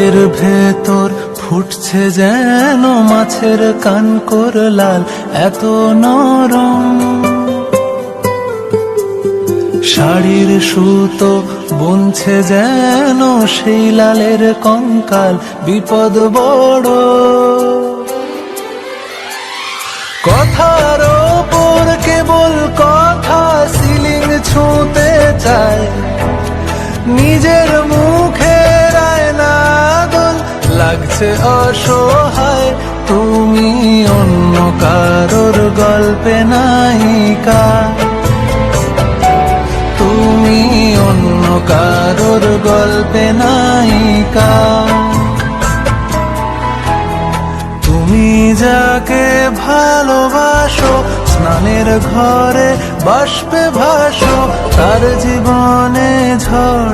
বুকের ভেতর ফুটছে যেন মাছের কানকোর লাল, এত নরম শাড়ির সুতো বুনছে যেন সেই লালের কঙ্কাল, বিপদ বড়। কথার ওপর কেবল কথা, সিলিং ছুঁতে চায়, নিজের মুখের আয়না দোল লাগছে অসহায়। তুমি অন্য কারোর গল্পে নায়িকা, তুমি অন্য কারোর গল্পে নায়িকা। তুমি যাকে ভালোবাসো, স্নানের ঘরে বাষ্পে ভাসো, তার জীবনে ঝড়